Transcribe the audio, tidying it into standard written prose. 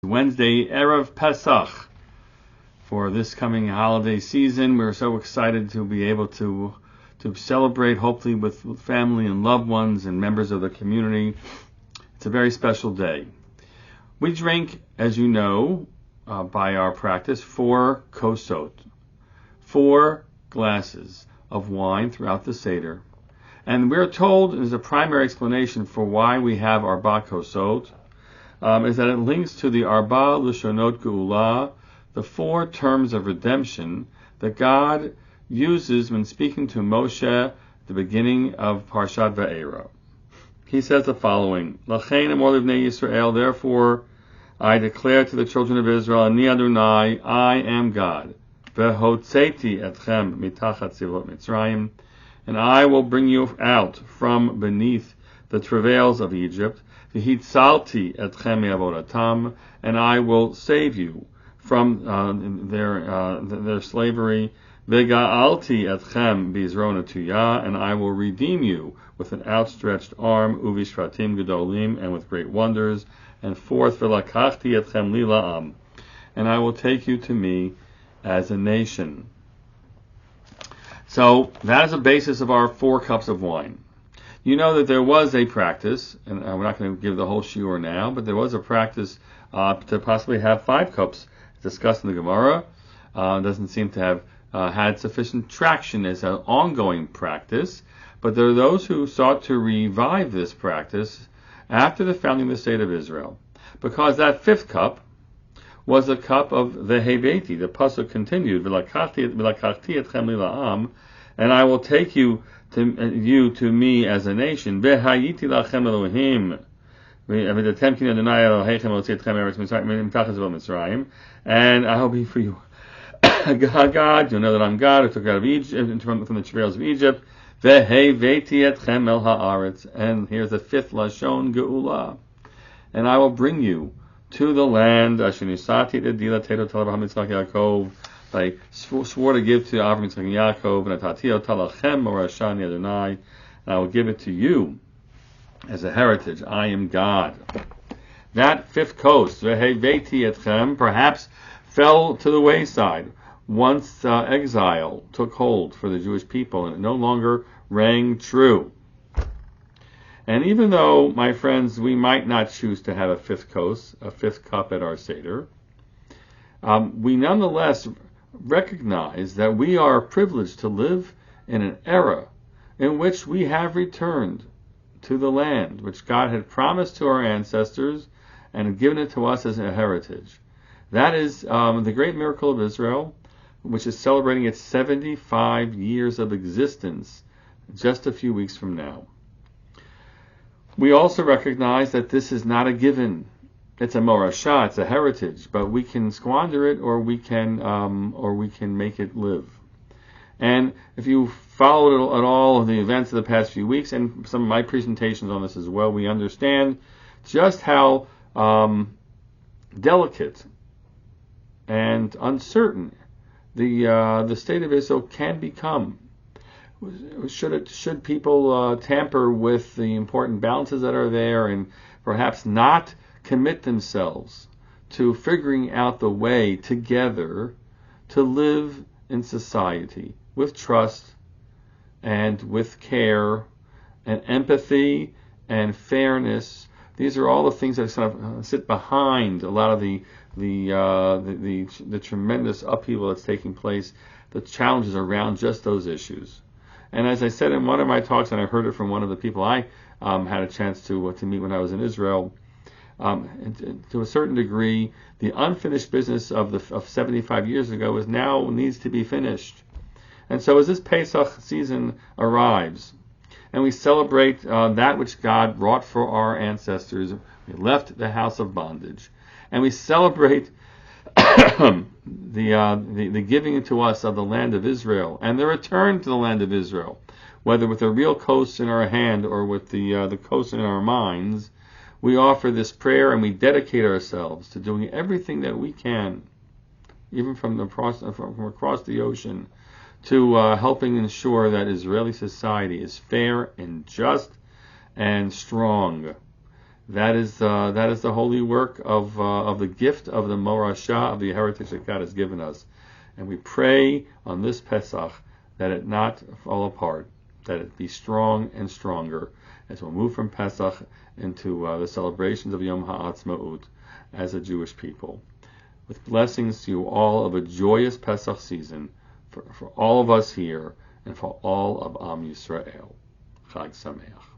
Wednesday, Erev Pesach. For this coming holiday season, we're so excited to be able to celebrate, hopefully with family and loved ones and members of the community. It's a very special day. We drink, as you know, by our practice, 4 kosot, 4 glasses of wine throughout the Seder. And we're told, as a primary explanation for why we have Arba kosot, is that it links to the Arba Lashonot Geula, the 4 terms of redemption that God uses when speaking to Moshe at the beginning of Parshat Va'era. He says the following: Lachein amor livnei Yisrael, therefore I declare to the children of Israel, Ani Adonai, I am God. Vehotzeti etchem mitachat tzivot Mitzrayim, and I will bring you out from beneath the travails of Egypt. V'hitzalti etchem me'avodatam, and I will save you from their slavery. V'ga'alti etchem b'izron atuyah, and I will redeem you with an outstretched arm. Uvishratim gedolim, and with great wonders. And fourth, v'lakachti etchem li la'am, and I will take you to me as a nation. So that is the basis of our 4 cups of wine. You know that there was a practice, and we're not going to give the whole shiur now, but there was a practice to possibly have 5 cups. It's discussed in the Gemara. Doesn't seem to have had sufficient traction as an ongoing practice, but there are those who sought to revive this practice after the founding of the State of Israel, because that 5th cup was a cup of the Heveti. The pasuk continued, "V'lakachti etchem li la'am," and I will take you to me as a nation. V'hayiti lachem Elohim, v'evidatem ki Adonai Elohechem otzi etchem eretz mitachat tzivot Mitzrayim, and I will be for you God. You'll know that I'm God, who took you out of Egypt, from the travails of Egypt. V'heveti etchem el haaretz, and here's the 5th lashon geula, and I will bring you to the land asher nisati edila teto tal Avraham Yitzchak Yaakov, I swore to give to Avraham Yitzchak Yaakov, and atatio talachem morashani Adonai, and I will give it to you as a heritage. I am God. That 5th coast, veheveti etchem, perhaps fell to the wayside once exile took hold for the Jewish people, and it no longer rang true. And even though, my friends, we might not choose to have a 5th cup at our Seder, we nonetheless recognize that we are privileged to live in an era in which we have returned to the land which God had promised to our ancestors and had given it to us as a heritage. That is the great miracle of Israel, which is celebrating its 75 years of existence just a few weeks from now. We also recognize that this is not a given. It's a morashah, it's a heritage, but we can squander it, or we can make it live. And if you followed at all of the events of the past few weeks, and some of my presentations on this as well, we understand just how delicate and uncertain the state of Israel can become. Should people tamper with the important balances that are there, and perhaps not commit themselves to figuring out the way together to live in society with trust and with care and empathy and fairness? These are all the things that sort of sit behind a lot of the tremendous upheaval that's taking place, the challenges around just those issues. And as I said in one of my talks, and I heard it from one of the people I had a chance to meet when I was in Israel, to a certain degree, the unfinished business of 75 years ago now needs to be finished. And so as this Pesach season arrives, and we celebrate that which God wrought for our ancestors, we left the house of bondage, and we celebrate the giving to us of the land of Israel and the return to the land of Israel, whether with a real coast in our hand or with the coast in our minds. We offer this prayer and we dedicate ourselves to doing everything that we can, even from across the ocean, to helping ensure that Israeli society is fair and just and strong. That is the holy work of the gift of the Morashah, of the heritage that God has given us. And we pray on this Pesach that it not fall apart, that it be strong and stronger as we'll move from Pesach into the celebrations of Yom HaAtzmaut as a Jewish people. With blessings to you all of a joyous Pesach season for all of us here and for all of Am Yisrael. Chag Sameach.